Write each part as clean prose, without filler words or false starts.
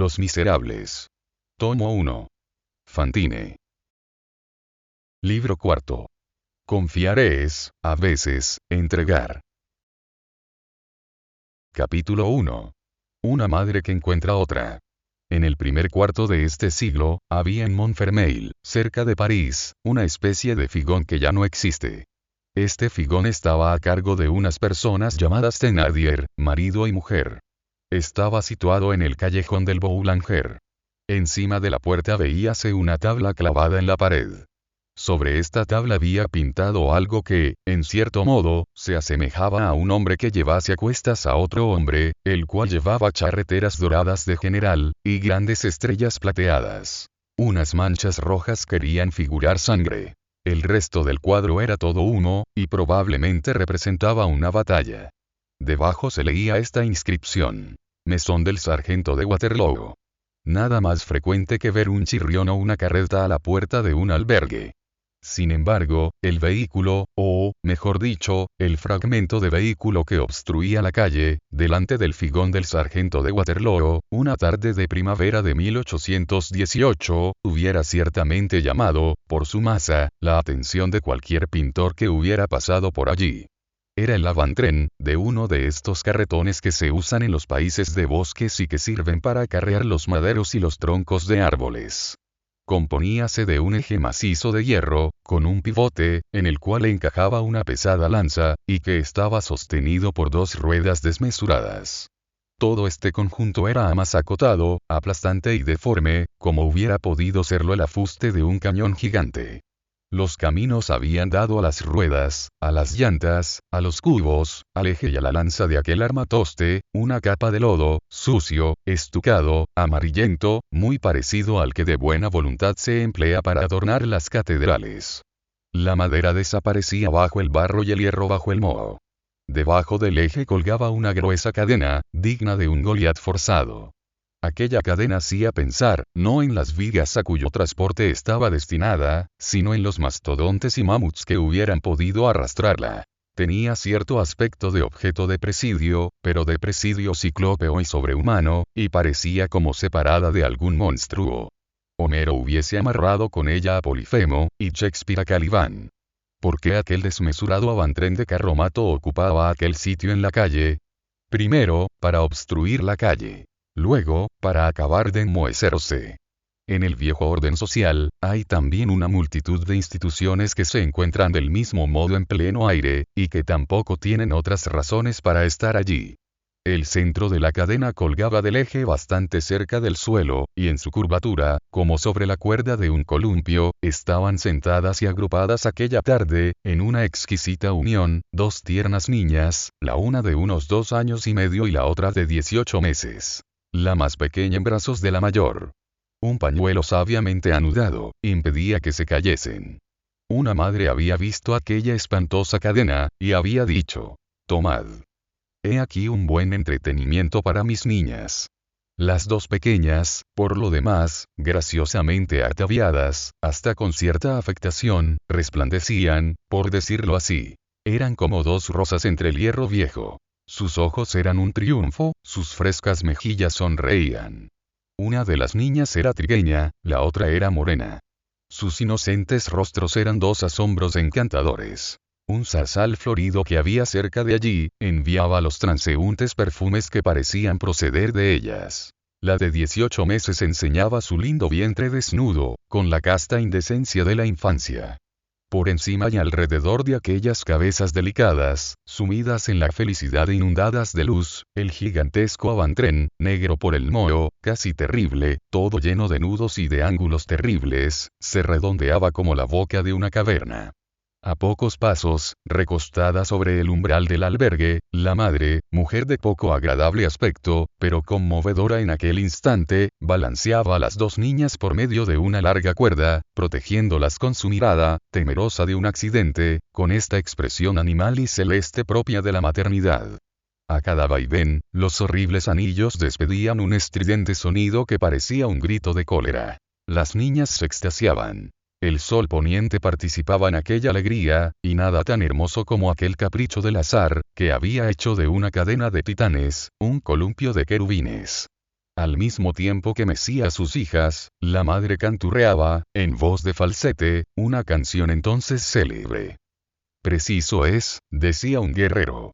Los Miserables. Tomo 1. Fantine. Libro cuarto. Confiar es, a veces, entregar. Capítulo 1. Una madre que encuentra otra. En el primer cuarto de este siglo, había en Montfermeil, cerca de París, una especie de figón que ya no existe. Este figón estaba a cargo de unas personas llamadas Thénardier, marido y mujer. Estaba situado en el callejón del Boulanger. Encima de la puerta veíase una tabla clavada en la pared. Sobre esta tabla había pintado algo que, en cierto modo, se asemejaba a un hombre que llevase a cuestas a otro hombre, el cual llevaba charreteras doradas de general, y grandes estrellas plateadas. Unas manchas rojas querían figurar sangre. El resto del cuadro era todo humo, y probablemente representaba una batalla. Debajo se leía esta inscripción: Mesón del sargento de Waterloo. Nada más frecuente que ver un chirrión o una carreta a la puerta de un albergue. Sin embargo, el vehículo, o, mejor dicho, el fragmento de vehículo que obstruía la calle, delante del figón del sargento de Waterloo, una tarde de primavera de 1818, hubiera ciertamente llamado, por su masa, la atención de cualquier pintor que hubiera pasado por allí. Era el avant-train, de uno de estos carretones que se usan en los países de bosques y que sirven para acarrear los maderos y los troncos de árboles. Componíase de un eje macizo de hierro, con un pivote, en el cual encajaba una pesada lanza, y que estaba sostenido por dos ruedas desmesuradas. Todo este conjunto era amasacotado, aplastante y deforme, como hubiera podido serlo el afuste de un cañón gigante. Los caminos habían dado a las ruedas, a las llantas, a los cubos, al eje y a la lanza de aquel armatoste, una capa de lodo, sucio, estucado, amarillento, muy parecido al que de buena voluntad se emplea para adornar las catedrales. La madera desaparecía bajo el barro y el hierro bajo el moho. Debajo del eje colgaba una gruesa cadena, digna de un Goliat forzado. Aquella cadena hacía pensar, no en las vigas a cuyo transporte estaba destinada, sino en los mastodontes y mamuts que hubieran podido arrastrarla. Tenía cierto aspecto de objeto de presidio, pero de presidio ciclópeo y sobrehumano, y parecía como separada de algún monstruo. Homero hubiese amarrado con ella a Polifemo, y Shakespeare a Calibán. ¿Por qué aquel desmesurado avant-train de carromato ocupaba aquel sitio en la calle? Primero, para obstruir la calle. Luego, para acabar de enmohecerse. En el viejo orden social, hay también una multitud de instituciones que se encuentran del mismo modo en pleno aire, y que tampoco tienen otras razones para estar allí. El centro de la cadena colgaba del eje bastante cerca del suelo, y en su curvatura, como sobre la cuerda de un columpio, estaban sentadas y agrupadas aquella tarde, en una exquisita unión, dos tiernas niñas, la una de unos 2 años y medio y la otra de 18 meses. La más pequeña en brazos de la mayor. Un pañuelo sabiamente anudado, impedía que se cayesen. Una madre había visto aquella espantosa cadena, y había dicho: tomad. He aquí un buen entretenimiento para mis niñas. Las dos pequeñas, por lo demás, graciosamente ataviadas, hasta con cierta afectación, resplandecían, por decirlo así. Eran como dos rosas entre el hierro viejo. Sus ojos eran un triunfo, sus frescas mejillas sonreían. Una de las niñas era trigueña, la otra era morena. Sus inocentes rostros eran dos asombros encantadores. Un zarzal florido que había cerca de allí, enviaba los transeúntes perfumes que parecían proceder de ellas. La de 18 meses enseñaba su lindo vientre desnudo, con la casta indecencia de la infancia. Por encima y alrededor de aquellas cabezas delicadas, sumidas en la felicidad e inundadas de luz, el gigantesco avant-train, negro por el moho, casi terrible, todo lleno de nudos y de ángulos terribles, se redondeaba como la boca de una caverna. A pocos pasos, recostada sobre el umbral del albergue, la madre, mujer de poco agradable aspecto, pero conmovedora en aquel instante, balanceaba a las dos niñas por medio de una larga cuerda, protegiéndolas con su mirada, temerosa de un accidente, con esta expresión animal y celeste propia de la maternidad. A cada vaivén, los horribles anillos despedían un estridente sonido que parecía un grito de cólera. Las niñas se extasiaban. El sol poniente participaba en aquella alegría, y nada tan hermoso como aquel capricho del azar, que había hecho de una cadena de titanes, un columpio de querubines. Al mismo tiempo que mecía a sus hijas, la madre canturreaba, en voz de falsete, una canción entonces célebre. Preciso es, decía un guerrero.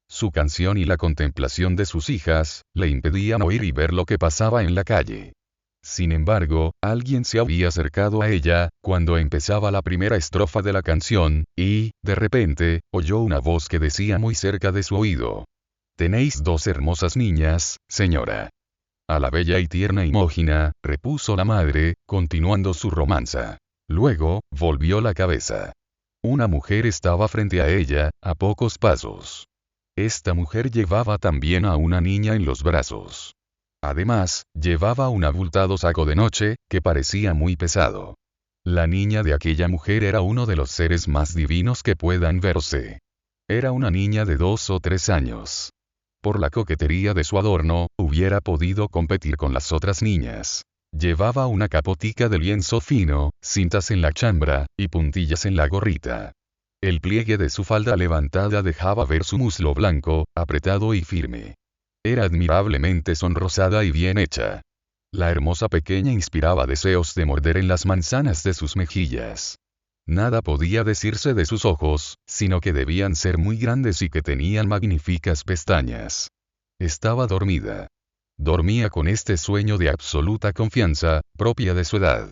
Su canción y la contemplación de sus hijas, le impedían oír y ver lo que pasaba en la calle. Sin embargo, alguien se había acercado a ella, cuando empezaba la primera estrofa de la canción, y, de repente, oyó una voz que decía muy cerca de su oído. «Tenéis 2 hermosas niñas, señora». «A la bella y tierna Imógina», repuso la madre, continuando su romanza. Luego, volvió la cabeza. Una mujer estaba frente a ella, a pocos pasos. Esta mujer llevaba también a una niña en los brazos. Además, llevaba un abultado saco de noche, que parecía muy pesado. La niña de aquella mujer era uno de los seres más divinos que puedan verse. Era una niña de 2 o 3 años. Por la coquetería de su adorno, hubiera podido competir con las otras niñas. Llevaba una capotica de lienzo fino, cintas en la chambra, y puntillas en la gorrita. El pliegue de su falda levantada dejaba ver su muslo blanco, apretado y firme. Era admirablemente sonrosada y bien hecha. La hermosa pequeña inspiraba deseos de morder en las manzanas de sus mejillas. Nada podía decirse de sus ojos, sino que debían ser muy grandes y que tenían magníficas pestañas. Estaba dormida. Dormía con este sueño de absoluta confianza, propia de su edad.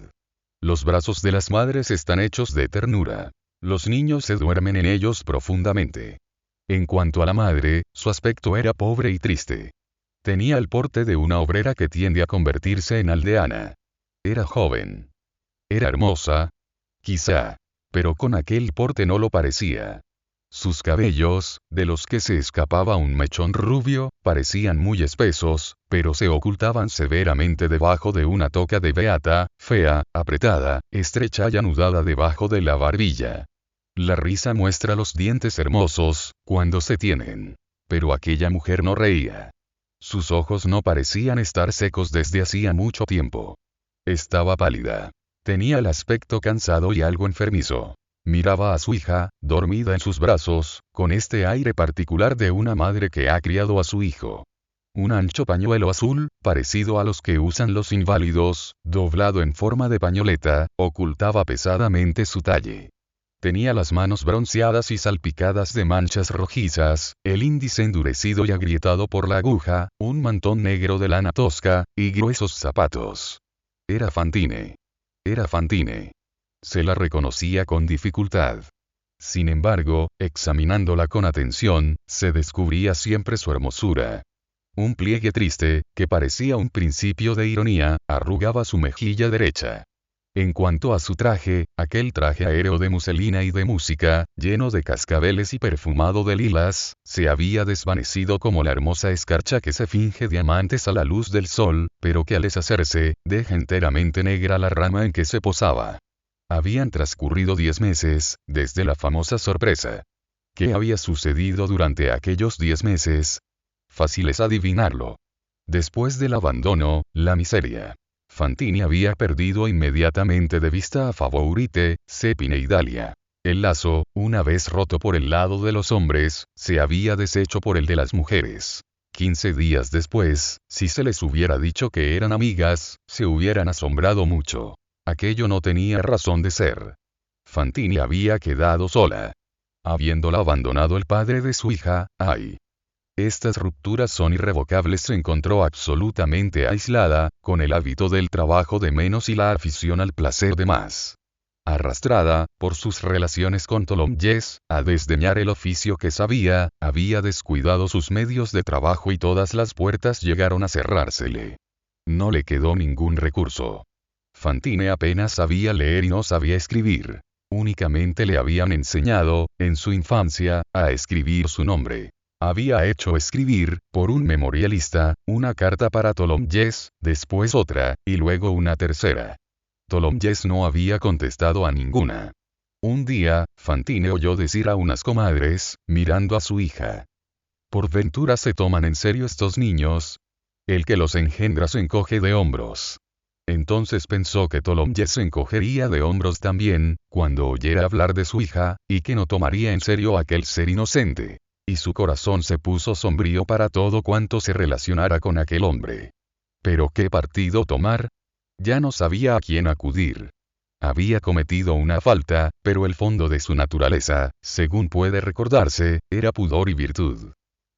Los brazos de las madres están hechos de ternura. Los niños se duermen en ellos profundamente. En cuanto a la madre, su aspecto era pobre y triste. Tenía el porte de una obrera que tiende a convertirse en aldeana. Era joven. Era hermosa. Quizá. Pero con aquel porte no lo parecía. Sus cabellos, de los que se escapaba un mechón rubio, parecían muy espesos, pero se ocultaban severamente debajo de una toca de beata, fea, apretada, estrecha y anudada debajo de la barbilla. La risa muestra los dientes hermosos, cuando se tienen. Pero aquella mujer no reía. Sus ojos no parecían estar secos desde hacía mucho tiempo. Estaba pálida. Tenía el aspecto cansado y algo enfermizo. Miraba a su hija, dormida en sus brazos, con este aire particular de una madre que ha criado a su hijo. Un ancho pañuelo azul, parecido a los que usan los inválidos, doblado en forma de pañoleta, ocultaba pesadamente su talle. Tenía las manos bronceadas y salpicadas de manchas rojizas, el índice endurecido y agrietado por la aguja, un mantón negro de lana tosca, y gruesos zapatos. Era Fantine. Era Fantine. Se la reconocía con dificultad. Sin embargo, examinándola con atención, se descubría siempre su hermosura. Un pliegue triste, que parecía un principio de ironía, arrugaba su mejilla derecha. En cuanto a su traje, aquel traje aéreo de muselina y de música, lleno de cascabeles y perfumado de lilas, se había desvanecido como la hermosa escarcha que se finge diamantes a la luz del sol, pero que al deshacerse, deja enteramente negra la rama en que se posaba. Habían transcurrido 10 meses, desde la famosa sorpresa. ¿Qué había sucedido durante aquellos 10 meses? Fácil es adivinarlo. Después del abandono, la miseria. Fantine había perdido inmediatamente de vista a Favorite, Sepine y Dalia. El lazo, una vez roto por el lado de los hombres, se había deshecho por el de las mujeres. 15 días después, si se les hubiera dicho que eran amigas, se hubieran asombrado mucho. Aquello no tenía razón de ser. Fantine había quedado sola. Habiéndola abandonado el padre de su hija, ¡ay! Estas rupturas son irrevocables. Se encontró absolutamente aislada, con el hábito del trabajo de menos y la afición al placer de más. Arrastrada, por sus relaciones con Tholomyès, a desdeñar el oficio que sabía, había descuidado sus medios de trabajo y todas las puertas llegaron a cerrársele. No le quedó ningún recurso. Fantine apenas sabía leer y no sabía escribir. Únicamente le habían enseñado, en su infancia, a escribir su nombre. Había hecho escribir, por un memorialista, una carta para Tholomyès, después otra, y luego una tercera. Tholomyès no había contestado a ninguna. Un día, Fantine oyó decir a unas comadres, mirando a su hija: ¿por ventura se toman en serio estos niños? El que los engendra se encoge de hombros. Entonces pensó que Tholomyès se encogería de hombros también, cuando oyera hablar de su hija, y que no tomaría en serio a aquel ser inocente. Y su corazón se puso sombrío para todo cuanto se relacionara con aquel hombre. Pero ¿qué partido tomar? Ya no sabía a quién acudir. Había cometido una falta, pero el fondo de su naturaleza, según puede recordarse, era pudor y virtud.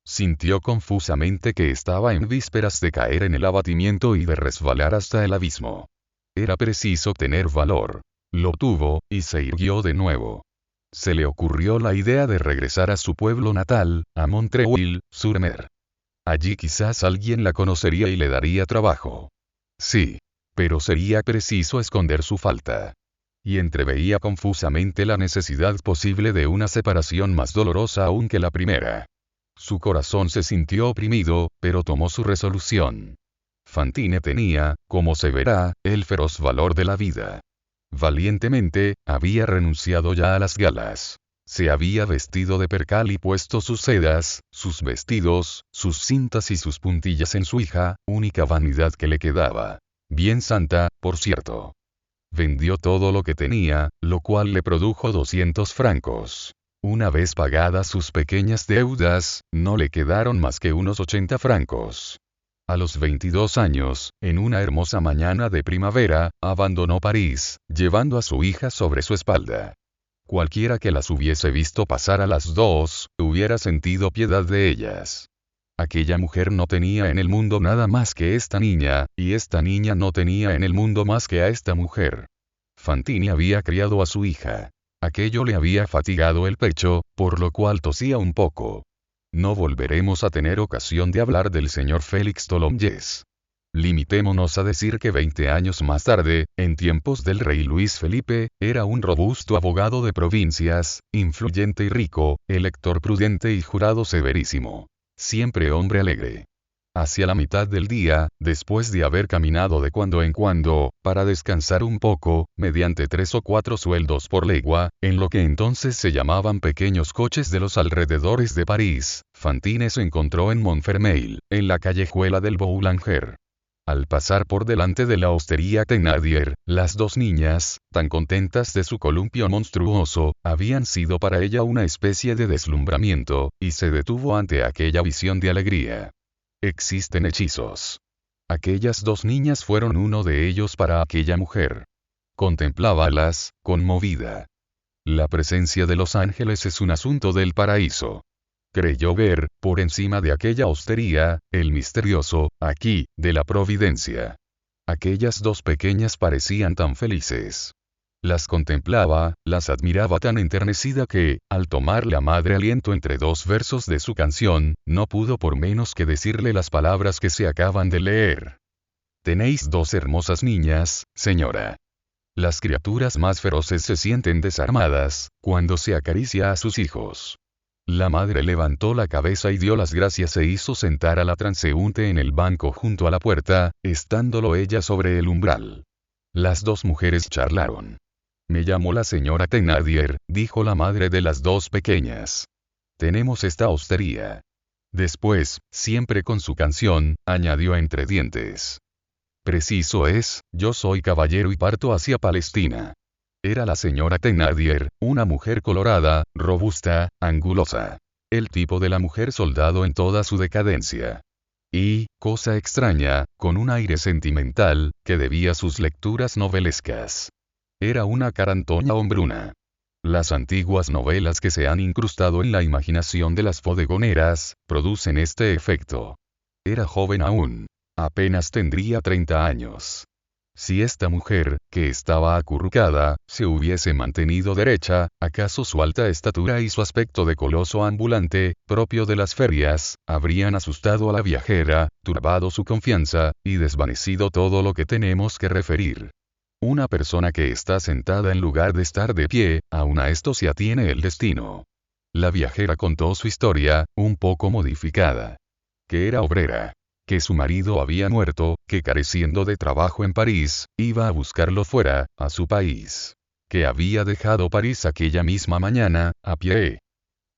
Sintió confusamente que estaba en vísperas de caer en el abatimiento y de resbalar hasta el abismo. Era preciso tener valor. Lo tuvo, y se irguió de nuevo. Se le ocurrió la idea de regresar a su pueblo natal, a Montreuil-sur-Mer. Allí quizás alguien la conocería y le daría trabajo. Sí. Pero sería preciso esconder su falta. Y entreveía confusamente la necesidad posible de una separación más dolorosa aún que la primera. Su corazón se sintió oprimido, pero tomó su resolución. Fantine tenía, como se verá, el feroz valor de la vida. Valientemente, había renunciado ya a las galas. Se había vestido de percal y puesto sus sedas, sus vestidos, sus cintas y sus puntillas en su hija, única vanidad que le quedaba. Bien santa, por cierto. Vendió todo lo que tenía, lo cual le produjo 200 francos. Una vez pagadas sus pequeñas deudas, no le quedaron más que unos 80 francos. A los 22 años, en una hermosa mañana de primavera, abandonó París, llevando a su hija sobre su espalda. Cualquiera que las hubiese visto pasar a las dos, hubiera sentido piedad de ellas. Aquella mujer no tenía en el mundo nada más que esta niña, y esta niña no tenía en el mundo más que a esta mujer. Fantine había criado a su hija. Aquello le había fatigado el pecho, por lo cual tosía un poco. No volveremos a tener ocasión de hablar del señor Félix Tholomyès. Limitémonos a decir que 20 años más tarde, en tiempos del rey Luis Felipe, era un robusto abogado de provincias, influyente y rico, elector prudente y jurado severísimo. Siempre hombre alegre. Hacia la mitad del día, después de haber caminado de cuando en cuando, para descansar un poco, mediante 3 o 4 sueldos por legua, en lo que entonces se llamaban pequeños coches de los alrededores de París, Fantine se encontró en Montfermeil, en la callejuela del Boulanger. Al pasar por delante de la hostería Thénardier, las dos niñas, tan contentas de su columpio monstruoso, habían sido para ella una especie de deslumbramiento, y se detuvo ante aquella visión de alegría. Existen hechizos. Aquellas dos niñas fueron uno de ellos para aquella mujer. Contemplábalas, conmovida. La presencia de los ángeles es un asunto del paraíso. Creyó ver, por encima de aquella hostería, el misterioso, aquí, de la providencia. Aquellas dos pequeñas parecían tan felices. Las contemplaba, las admiraba tan enternecida que, al tomar la madre aliento entre 2 versos de su canción, no pudo por menos que decirle las palabras que se acaban de leer. Tenéis 2 hermosas niñas, señora. Las criaturas más feroces se sienten desarmadas, cuando se acaricia a sus hijos. La madre levantó la cabeza y dio las gracias e hizo sentar a la transeúnte en el banco junto a la puerta, estándolo ella sobre el umbral. Las dos mujeres charlaron. Me llamó la señora Thénardier, dijo la madre de las dos pequeñas. Tenemos esta hostería. Después, siempre con su canción, añadió entre dientes. Preciso es, yo soy caballero y parto hacia Palestina. Era la señora Thénardier, una mujer colorada, robusta, angulosa. El tipo de la mujer soldado en toda su decadencia. Y, cosa extraña, con un aire sentimental, que debía sus lecturas novelescas. Era una carantoña hombruna. Las antiguas novelas que se han incrustado en la imaginación de las bodegoneras, producen este efecto. Era joven aún. Apenas tendría 30 años. Si esta mujer, que estaba acurrucada, se hubiese mantenido derecha, acaso su alta estatura y su aspecto de coloso ambulante, propio de las ferias, habrían asustado a la viajera, turbado su confianza, y desvanecido todo lo que tenemos que referir. Una persona que está sentada en lugar de estar de pie, aun a esto se atiene el destino. La viajera contó su historia, un poco modificada. Que era obrera. Que su marido había muerto, que careciendo de trabajo en París, iba a buscarlo fuera, a su país. Que había dejado París aquella misma mañana, a pie.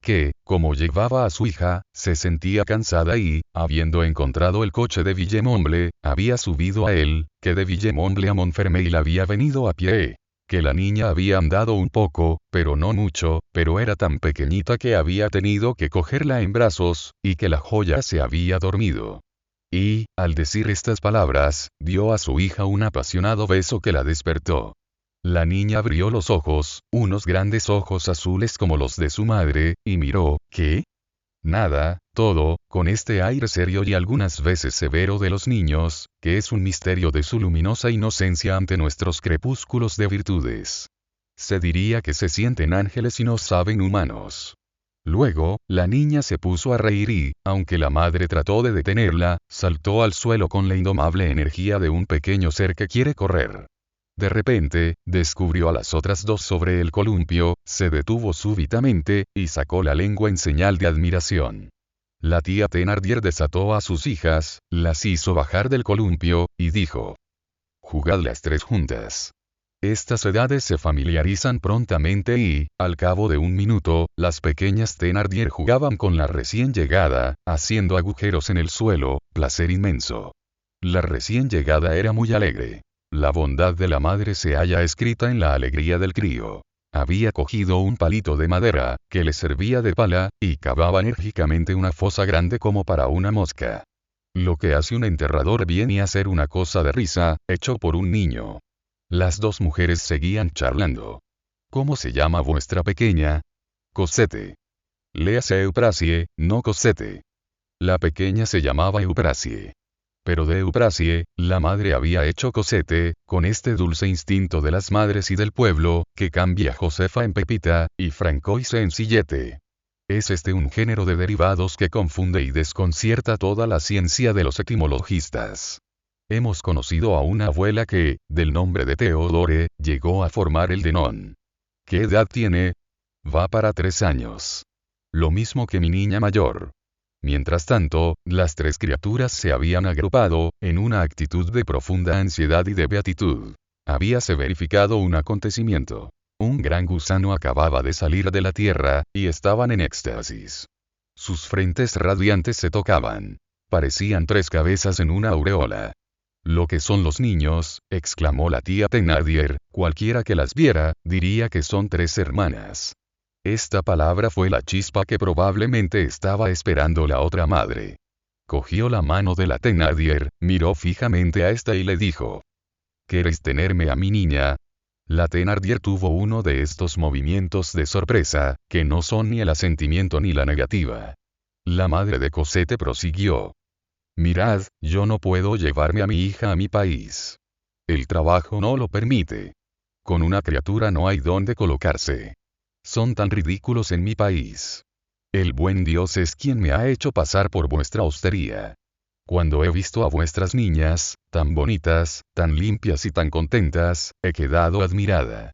Que, como llevaba a su hija, se sentía cansada y, habiendo encontrado el coche de Villemomble, había subido a él, que de Villemomble a Montfermeil había venido a pie. Que la niña había andado un poco, pero no mucho, pero era tan pequeñita que había tenido que cogerla en brazos, y que la joya se había dormido. Y, al decir estas palabras, dio a su hija un apasionado beso que la despertó. La niña abrió los ojos, unos grandes ojos azules como los de su madre, y miró, ¿qué? Nada, todo, con este aire serio y algunas veces severo de los niños, que es un misterio de su luminosa inocencia ante nuestros crepúsculos de virtudes. Se diría que se sienten ángeles y no saben humanos. Luego, la niña se puso a reír y, aunque la madre trató de detenerla, saltó al suelo con la indomable energía de un pequeño ser que quiere correr. De repente, descubrió a las otras dos sobre el columpio, se detuvo súbitamente, y sacó la lengua en señal de admiración. La tía Thénardier desató a sus hijas, las hizo bajar del columpio, y dijo: «Jugad las tres juntas». Estas edades se familiarizan prontamente y, al cabo de un minuto, las pequeñas Thénardier jugaban con la recién llegada, haciendo agujeros en el suelo, placer inmenso. La recién llegada era muy alegre. La bondad de la madre se halla escrita en la alegría del crío. Había cogido un palito de madera, que le servía de pala, y cavaba enérgicamente una fosa grande como para una mosca. Lo que hace un enterrador viene a ser una cosa de risa, hecho por un niño. Las dos mujeres seguían charlando. ¿Cómo se llama vuestra pequeña? Cosette. Léase Eupracie, no Cosette. La pequeña se llamaba Eupracie. Pero de Eupracie, la madre había hecho Cosette, con este dulce instinto de las madres y del pueblo, que cambia Josefa en Pepita, y Francois en Sillette. Es este un género de derivados que confunde y desconcierta toda la ciencia de los etimologistas. Hemos conocido a una abuela que, del nombre de Theodore, llegó a formar el Denon. ¿Qué edad tiene? Va para 3 años. Lo mismo que mi niña mayor. Mientras tanto, las tres criaturas se habían agrupado, en una actitud de profunda ansiedad y de beatitud. Habíase verificado un acontecimiento. Un gran gusano acababa de salir de la tierra, y estaban en éxtasis. Sus frentes radiantes se tocaban. Parecían 3 cabezas en una aureola. «Lo que son los niños», exclamó la tía Thénardier, cualquiera que las viera, diría que son 3 hermanas. Esta palabra fue la chispa que probablemente estaba esperando la otra madre. Cogió la mano de la Thénardier, miró fijamente a esta y le dijo: «¿Queréis tenerme a mi niña?». La Thénardier tuvo uno de estos movimientos de sorpresa, que no son ni el asentimiento ni la negativa. La madre de Cosette prosiguió: «Mirad, yo no puedo llevarme a mi hija a mi país. El trabajo no lo permite. Con una criatura no hay dónde colocarse. Son tan ridículos en mi país. El buen Dios es quien me ha hecho pasar por vuestra hostería. Cuando he visto a vuestras niñas, tan bonitas, tan limpias y tan contentas, he quedado admirada.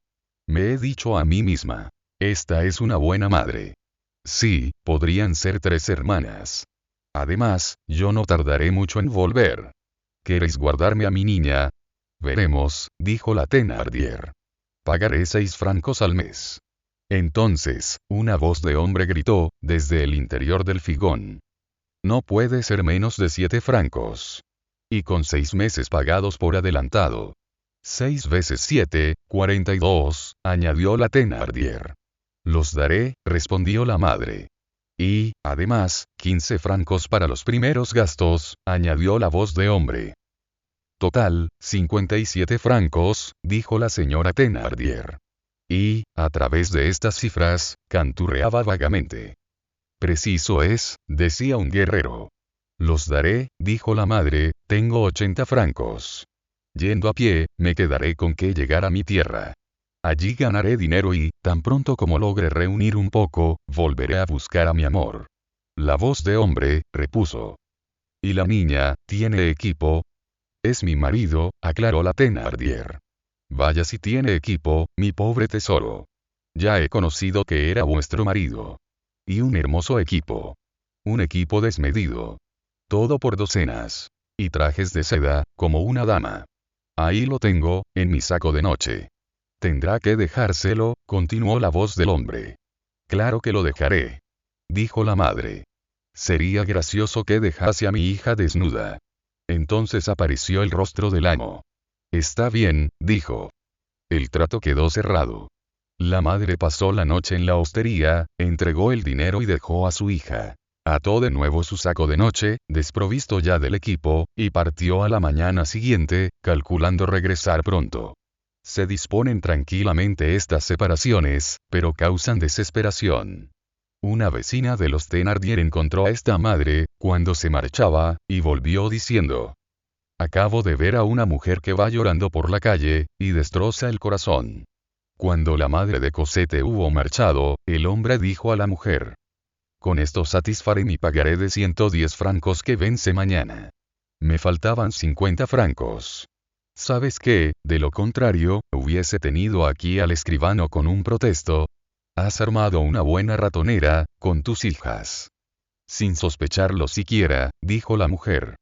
Me he dicho a mí misma: esta es una buena madre. Sí, podrían ser 3 hermanas. Además, yo no tardaré mucho en volver. ¿Queréis guardarme a mi niña? Veremos», dijo la Thénardier. «Pagaré 6 francos al mes». Entonces, una voz de hombre gritó, desde el interior del figón: «No puede ser menos de 7 francos. Y con 6 meses pagados por adelantado». 6 veces 7, 42, añadió la Thénardier. «Los daré», respondió la madre. «Y, además, 15 francos para los primeros gastos», añadió la voz de hombre. «Total, 57 francos», dijo la señora Thénardier. Y, a través de estas cifras, canturreaba vagamente. «Preciso es», decía un guerrero. «Los daré», dijo la madre, «tengo 80 francos. Yendo a pie, me quedaré con que llegar a mi tierra. Allí ganaré dinero y, tan pronto como logre reunir un poco, volveré a buscar a mi amor». La voz de hombre, repuso: «¿Y la niña, tiene equipo?» «Es mi marido», aclaró la Thénardier. «Vaya si tiene equipo, mi pobre tesoro. Ya he conocido que era vuestro marido. Y un hermoso equipo. Un equipo desmedido. Todo por docenas. Y trajes de seda, como una dama. Ahí lo tengo, en mi saco de noche». «Tendrá que dejárselo», continuó la voz del hombre. «Claro que lo dejaré», dijo la madre. «Sería gracioso que dejase a mi hija desnuda». Entonces apareció el rostro del amo. «Está bien», dijo. El trato quedó cerrado. La madre pasó la noche en la hostería, entregó el dinero y dejó a su hija. Ató de nuevo su saco de noche, desprovisto ya del equipo, y partió a la mañana siguiente, calculando regresar pronto. Se disponen tranquilamente estas separaciones, pero causan desesperación. Una vecina de los Thénardier encontró a esta madre, cuando se marchaba, y volvió diciendo: acabo de ver a una mujer que va llorando por la calle, y destroza el corazón. Cuando la madre de Cosette hubo marchado, el hombre dijo a la mujer: con esto satisfaré mi pagaré de 110 francos que vence mañana. Me faltaban 50 francos. ¿Sabes qué? De lo contrario, hubiese tenido aquí al escribano con un protesto. Has armado una buena ratonera, con tus hijas. Sin sospecharlo siquiera, dijo la mujer.